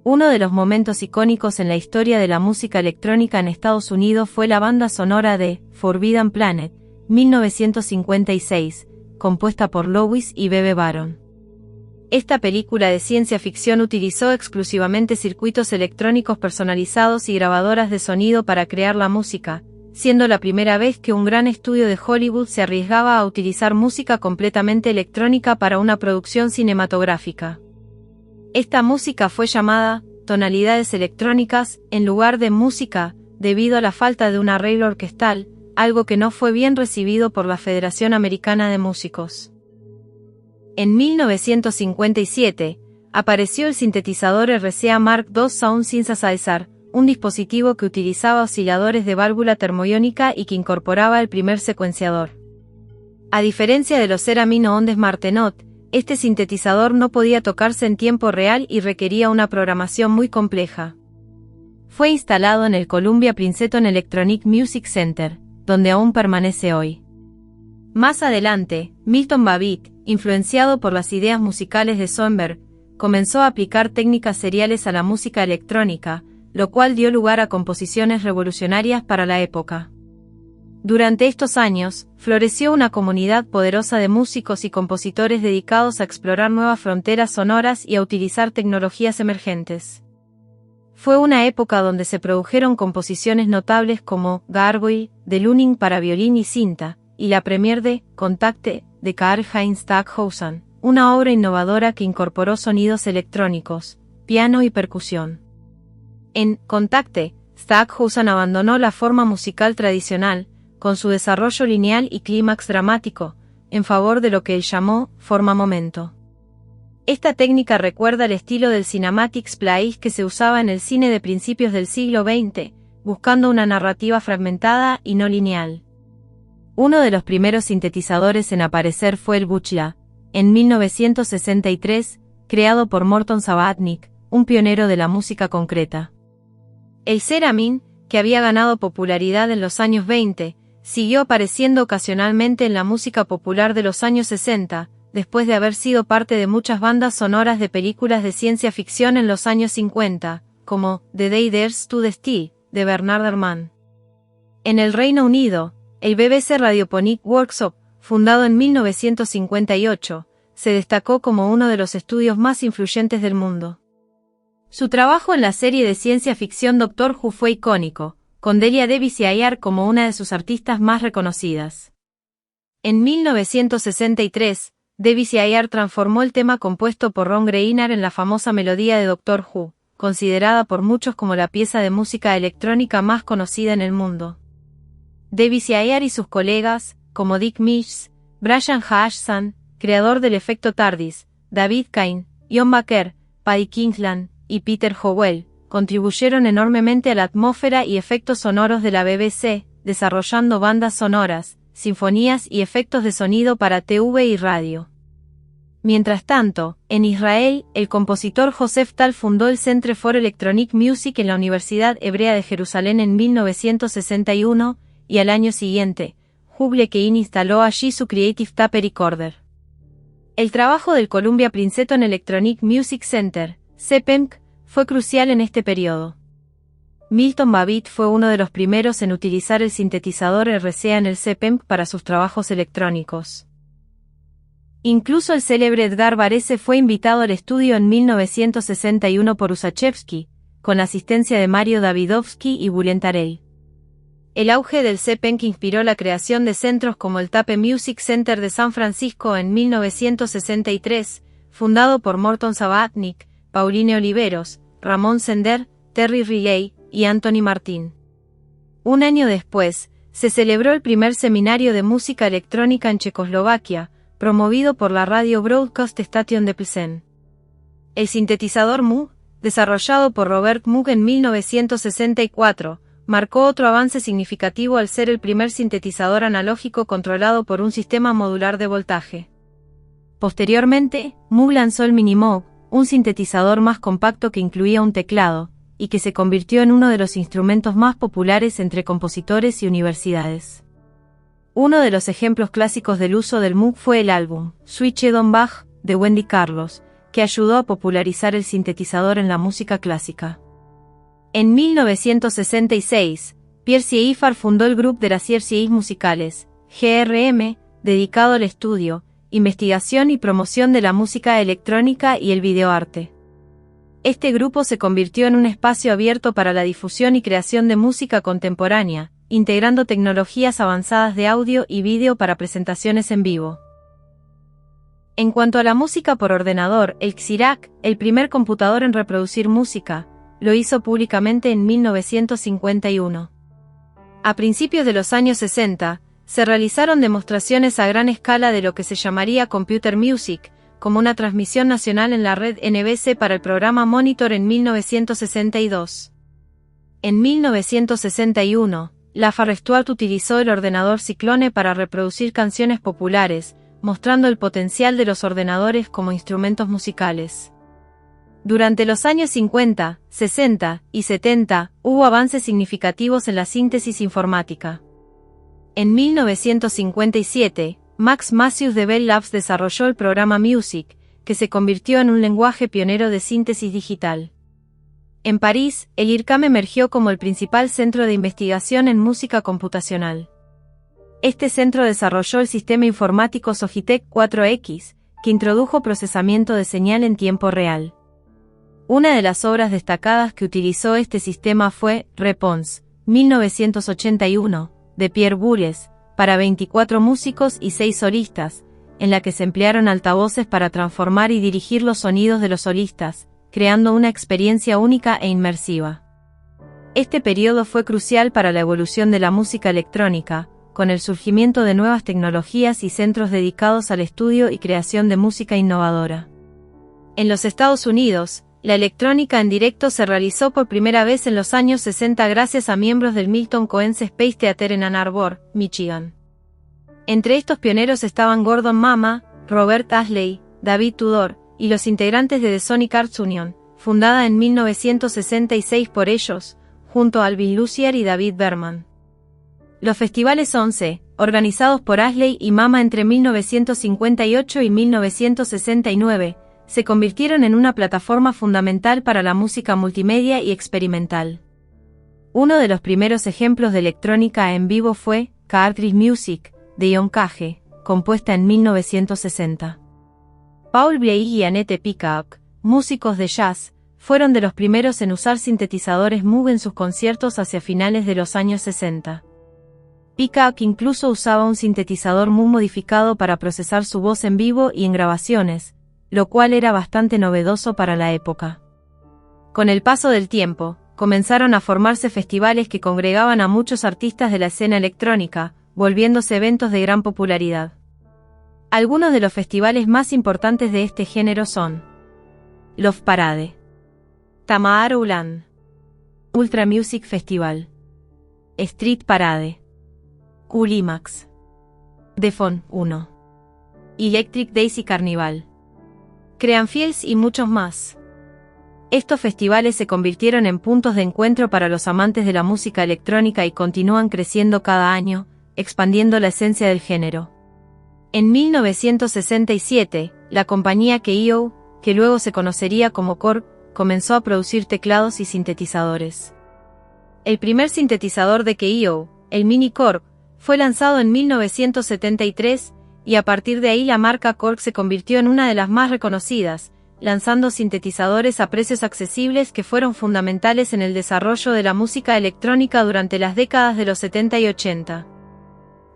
Uno de los momentos icónicos en la historia de la música electrónica en Estados Unidos fue la banda sonora de Forbidden Planet, 1956, compuesta por Louis y Bebe Baron. Esta película de ciencia ficción utilizó exclusivamente circuitos electrónicos personalizados y grabadoras de sonido para crear la música, siendo la primera vez que un gran estudio de Hollywood se arriesgaba a utilizar música completamente electrónica para una producción cinematográfica. Esta música fue llamada tonalidades electrónicas en lugar de música, debido a la falta de un arreglo orquestal, algo que no fue bien recibido por la Federación Americana de Músicos. En 1957, apareció el sintetizador RCA Mark II Sound Synthesizer, un dispositivo que utilizaba osciladores de válvula termoiónica y que incorporaba el primer secuenciador. A diferencia de los Theremin o Ondes Martenot, este sintetizador no podía tocarse en tiempo real y requería una programación muy compleja. Fue instalado en el Columbia Princeton Electronic Music Center, donde aún permanece hoy. Más adelante, Milton Babbitt, influenciado por las ideas musicales de Schoenberg, comenzó a aplicar técnicas seriales a la música electrónica, lo cual dio lugar a composiciones revolucionarias para la época. Durante estos años, floreció una comunidad poderosa de músicos y compositores dedicados a explorar nuevas fronteras sonoras y a utilizar tecnologías emergentes. Fue una época donde se produjeron composiciones notables como Gargoyle, de Luning para violín y cinta, y la premiere de Contacte, de Karl-Heinz Stockhausen, una obra innovadora que incorporó sonidos electrónicos, piano y percusión. En Contacte, Stockhausen abandonó la forma musical tradicional, con su desarrollo lineal y clímax dramático, en favor de lo que él llamó forma momento. Esta técnica recuerda el estilo del cinematic splice que se usaba en el cine de principios del siglo XX, buscando una narrativa fragmentada y no lineal. Uno de los primeros sintetizadores en aparecer fue el Buchla, en 1963, creado por Morton Sabatnik, un pionero de la música concreta. El Theremin, que había ganado popularidad en los años 20, siguió apareciendo ocasionalmente en la música popular de los años 60, después de haber sido parte de muchas bandas sonoras de películas de ciencia ficción en los años 50, como The Day There Stood Still, de Bernard Herrmann. En el Reino Unido, el BBC Radiophonic Workshop, fundado en 1958, se destacó como uno de los estudios más influyentes del mundo. Su trabajo en la serie de ciencia ficción Doctor Who fue icónico, con Delia Davis y Ayar como una de sus artistas más reconocidas. En 1963, Debussy Ayer transformó el tema compuesto por Ron Greiner en la famosa melodía de Doctor Who, considerada por muchos como la pieza de música electrónica más conocida en el mundo. Debussy Ayer y sus colegas, como Dick Misch, Brian Hodgson, creador del efecto TARDIS, David Kain, John Baker, Paddy Kingsland y Peter Howell, contribuyeron enormemente a la atmósfera y efectos sonoros de la BBC, desarrollando bandas sonoras, sinfonías y efectos de sonido para TV y radio. Mientras tanto, en Israel, el compositor Joseph Tal fundó el Centre for Electronic Music en la Universidad Hebrea de Jerusalén en 1961, y al año siguiente, Hugh Kein instaló allí su Creative Tape Recorder. El trabajo del Columbia Princeton Electronic Music Center, CPEMC, fue crucial en este periodo. Milton Babbitt fue uno de los primeros en utilizar el sintetizador RCA en el CPEMC para sus trabajos electrónicos. Incluso el célebre Edgar Varese fue invitado al estudio en 1961 por Ussachevsky, con la asistencia de Mario Davidovsky y Bülent Arel. El auge del CPEMC inspiró la creación de centros como el Tape Music Center de San Francisco en 1963, fundado por Morton Sabatnik, Pauline Oliveros, Ramón Sender, Terry Riley y Anthony Martin. Un año después, se celebró el primer seminario de música electrónica en Checoslovaquia, promovido por la Radio Broadcast Station de Plzeň. El sintetizador Moog, desarrollado por Robert Moog en 1964, marcó otro avance significativo al ser el primer sintetizador analógico controlado por un sistema modular de voltaje. Posteriormente, Moog lanzó el Minimoog, un sintetizador más compacto que incluía un teclado, y que se convirtió en uno de los instrumentos más populares entre compositores y universidades. Uno de los ejemplos clásicos del uso del Moog fue el álbum Switched on Bach, de Wendy Carlos, que ayudó a popularizar el sintetizador en la música clásica. En 1966, Pierre Sieifar fundó el Grupo de las Sciences Musicales, GRM, dedicado al estudio, investigación y promoción de la música electrónica y el videoarte. Este grupo se convirtió en un espacio abierto para la difusión y creación de música contemporánea, integrando tecnologías avanzadas de audio y vídeo para presentaciones en vivo. En cuanto a la música por ordenador, el Xirac, el primer computador en reproducir música, lo hizo públicamente en 1951. A principios de los años 60, se realizaron demostraciones a gran escala de lo que se llamaría Computer Music, como una transmisión nacional en la red NBC para el programa Monitor en 1962. En 1961, Lafar Stuart utilizó el ordenador Cyclone para reproducir canciones populares, mostrando el potencial de los ordenadores como instrumentos musicales. Durante los años 50, 60 y 70, hubo avances significativos en la síntesis informática. En 1957, Max Matthews de Bell Labs desarrolló el programa Music, que se convirtió en un lenguaje pionero de síntesis digital. En París, el IRCAM emergió como el principal centro de investigación en música computacional. Este centro desarrolló el sistema informático Sogitech 4X, que introdujo procesamiento de señal en tiempo real. Una de las obras destacadas que utilizó este sistema fue Réponse, 1981, de Pierre Boulez, para 24 músicos y 6 solistas, en la que se emplearon altavoces para transformar y dirigir los sonidos de los solistas, creando una experiencia única e inmersiva. Este periodo fue crucial para la evolución de la música electrónica, con el surgimiento de nuevas tecnologías y centros dedicados al estudio y creación de música innovadora. En los Estados Unidos, la electrónica en directo se realizó por primera vez en los años 60 gracias a miembros del Milton Cohen's Space Theater en Ann Arbor, Michigan. Entre estos pioneros estaban Gordon Mama, Robert Ashley, David Tudor, y los integrantes de The Sonic Arts Union, fundada en 1966 por ellos, junto a Alvin Lucier y David Berman. Los festivales 11, organizados por Ashley y Mama entre 1958 y 1969, se convirtieron en una plataforma fundamental para la música multimedia y experimental. Uno de los primeros ejemplos de electrónica en vivo fue Cartridge Music, de John Cage, compuesta en 1960. Paul Bley y Annette Peacock, músicos de jazz, fueron de los primeros en usar sintetizadores Moog en sus conciertos hacia finales de los años 60. Peacock incluso usaba un sintetizador muy modificado para procesar su voz en vivo y en grabaciones, lo cual era bastante novedoso para la época. Con el paso del tiempo, comenzaron a formarse festivales que congregaban a muchos artistas de la escena electrónica, volviéndose eventos de gran popularidad. Algunos de los festivales más importantes de este género son Love Parade, Tomorrowland, Ultra Music Festival, Street Parade, Climax, Defon 1, Electric Daisy Carnival, Creamfields y muchos más. Estos festivales se convirtieron en puntos de encuentro para los amantes de la música electrónica y continúan creciendo cada año, expandiendo la esencia del género. En 1967, la compañía KEO, que luego se conocería como Korg, comenzó a producir teclados y sintetizadores. El primer sintetizador de KEO, el Mini Korg, fue lanzado en 1973, y a partir de ahí la marca Korg se convirtió en una de las más reconocidas, lanzando sintetizadores a precios accesibles que fueron fundamentales en el desarrollo de la música electrónica durante las décadas de los 70 y 80.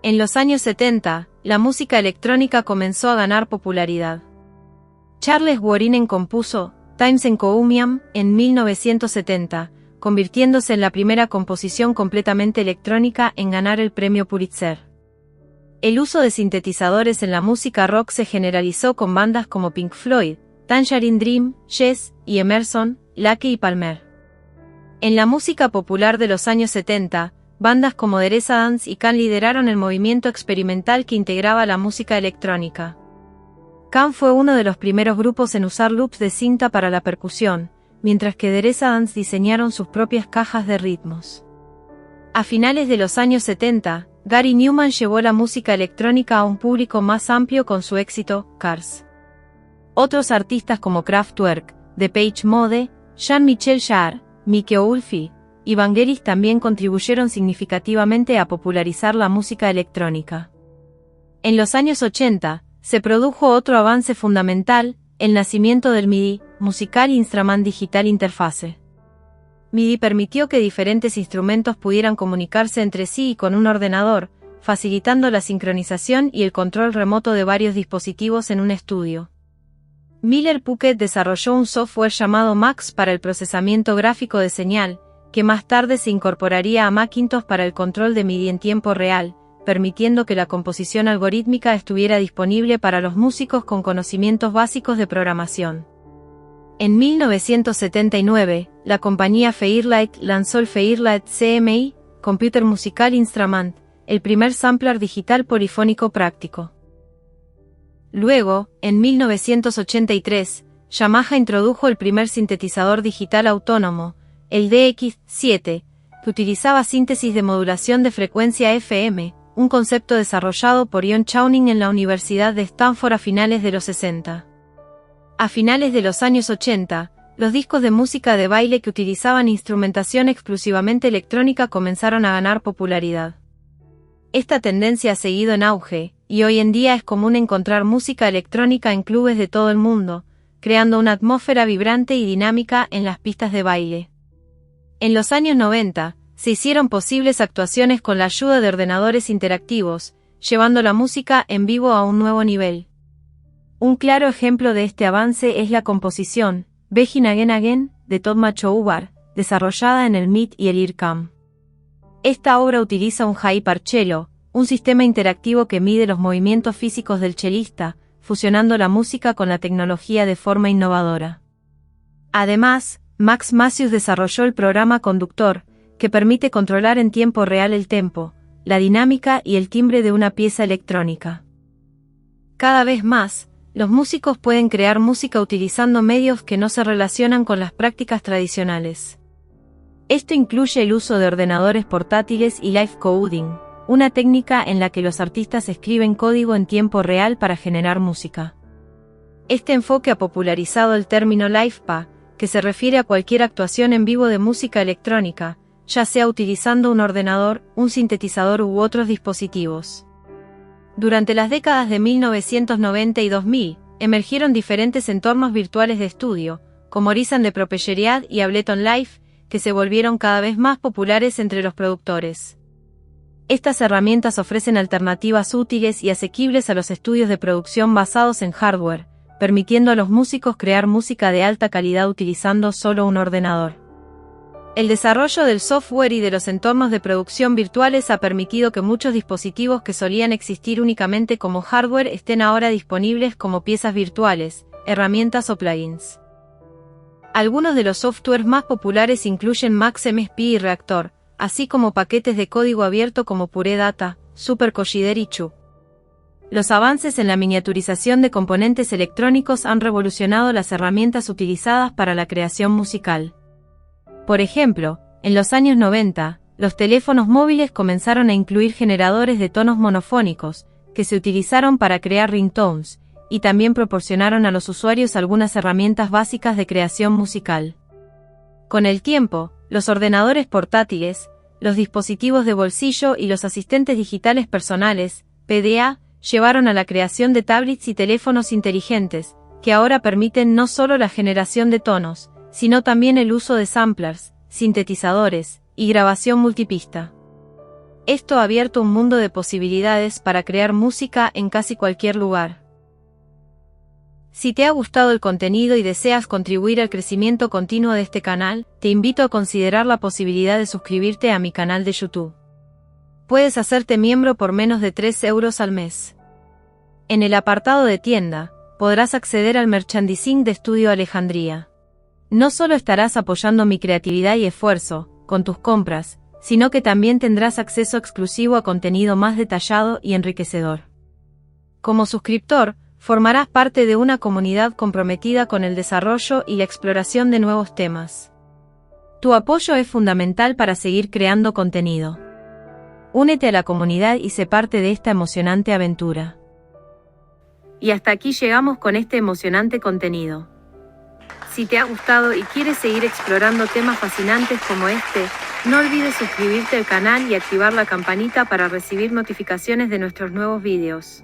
En los años 70, la música electrónica comenzó a ganar popularidad. Charles Wuorinen compuso Times in Comium en 1970, convirtiéndose en la primera composición completamente electrónica en ganar el premio Pulitzer. El uso de sintetizadores en la música rock se generalizó con bandas como Pink Floyd, Tangerine Dream, Yes y Emerson, Lake y Palmer. En la música popular de los años 70, bandas como Dereza Dance y Can lideraron el movimiento experimental que integraba la música electrónica. Can fue uno de los primeros grupos en usar loops de cinta para la percusión, mientras que Dereza Dance diseñaron sus propias cajas de ritmos. A finales de los años 70, Gary Newman llevó la música electrónica a un público más amplio con su éxito, Cars. Otros artistas como Kraftwerk, Depeche Mode, Jean-Michel Jarre, Mickey Oldfield y Vangelis también contribuyeron significativamente a popularizar la música electrónica. En los años 80, se produjo otro avance fundamental, el nacimiento del MIDI, Musical Instrument Digital Interface. MIDI permitió que diferentes instrumentos pudieran comunicarse entre sí y con un ordenador, facilitando la sincronización y el control remoto de varios dispositivos en un estudio. Miller Puckett desarrolló un software llamado MAX para el procesamiento gráfico de señal, que más tarde se incorporaría a Macintosh para el control de MIDI en tiempo real, permitiendo que la composición algorítmica estuviera disponible para los músicos con conocimientos básicos de programación. En 1979, la compañía Fairlight lanzó el Fairlight CMI, Computer Musical Instrument, el primer sampler digital polifónico práctico. Luego, en 1983, Yamaha introdujo el primer sintetizador digital autónomo, el DX7, que utilizaba síntesis de modulación de frecuencia FM, un concepto desarrollado por Ion Chowning en la Universidad de Stanford a finales de los 60. A finales de los años 80, los discos de música de baile que utilizaban instrumentación exclusivamente electrónica comenzaron a ganar popularidad. Esta tendencia ha seguido en auge, y hoy en día es común encontrar música electrónica en clubes de todo el mundo, creando una atmósfera vibrante y dinámica en las pistas de baile. En los años 90, se hicieron posibles actuaciones con la ayuda de ordenadores interactivos, llevando la música en vivo a un nuevo nivel. Un claro ejemplo de este avance es la composición, Begin Again Again, de Todd Macho-Hubbard, desarrollada en el MIT y el IRCAM. Esta obra utiliza un Hypercello, un sistema interactivo que mide los movimientos físicos del chelista, fusionando la música con la tecnología de forma innovadora. Además, Max Mathews desarrolló el programa Conductor, que permite controlar en tiempo real el tempo, la dinámica y el timbre de una pieza electrónica. Cada vez más, los músicos pueden crear música utilizando medios que no se relacionan con las prácticas tradicionales. Esto incluye el uso de ordenadores portátiles y live coding, una técnica en la que los artistas escriben código en tiempo real para generar música. Este enfoque ha popularizado el término live-pa, que se refiere a cualquier actuación en vivo de música electrónica, ya sea utilizando un ordenador, un sintetizador u otros dispositivos. Durante las décadas de 1990 y 2000, emergieron diferentes entornos virtuales de estudio, como Horizon de Propelleriad y Ableton Live, que se volvieron cada vez más populares entre los productores. Estas herramientas ofrecen alternativas útiles y asequibles a los estudios de producción basados en hardware, permitiendo a los músicos crear música de alta calidad utilizando solo un ordenador. El desarrollo del software y de los entornos de producción virtuales ha permitido que muchos dispositivos que solían existir únicamente como hardware estén ahora disponibles como piezas virtuales, herramientas o plugins. Algunos de los softwares más populares incluyen MaxMSP y Reaktor, así como paquetes de código abierto como Pure Data, Super Collider y Chu. Los avances en la miniaturización de componentes electrónicos han revolucionado las herramientas utilizadas para la creación musical. Por ejemplo, en los años 90, los teléfonos móviles comenzaron a incluir generadores de tonos monofónicos, que se utilizaron para crear ringtones, y también proporcionaron a los usuarios algunas herramientas básicas de creación musical. Con el tiempo, los ordenadores portátiles, los dispositivos de bolsillo y los asistentes digitales personales, PDA, llevaron a la creación de tablets y teléfonos inteligentes, que ahora permiten no solo la generación de tonos, sino también el uso de samplers, sintetizadores y grabación multipista. Esto ha abierto un mundo de posibilidades para crear música en casi cualquier lugar. Si te ha gustado el contenido y deseas contribuir al crecimiento continuo de este canal, te invito a considerar la posibilidad de suscribirte a mi canal de YouTube. Puedes hacerte miembro por menos de 3 euros al mes. En el apartado de tienda, podrás acceder al merchandising de Estudio Alejandría. No solo estarás apoyando mi creatividad y esfuerzo, con tus compras, sino que también tendrás acceso exclusivo a contenido más detallado y enriquecedor. Como suscriptor, formarás parte de una comunidad comprometida con el desarrollo y la exploración de nuevos temas. Tu apoyo es fundamental para seguir creando contenido. Únete a la comunidad y sé parte de esta emocionante aventura. Y hasta aquí llegamos con este emocionante contenido. Si te ha gustado y quieres seguir explorando temas fascinantes como este, no olvides suscribirte al canal y activar la campanita para recibir notificaciones de nuestros nuevos vídeos.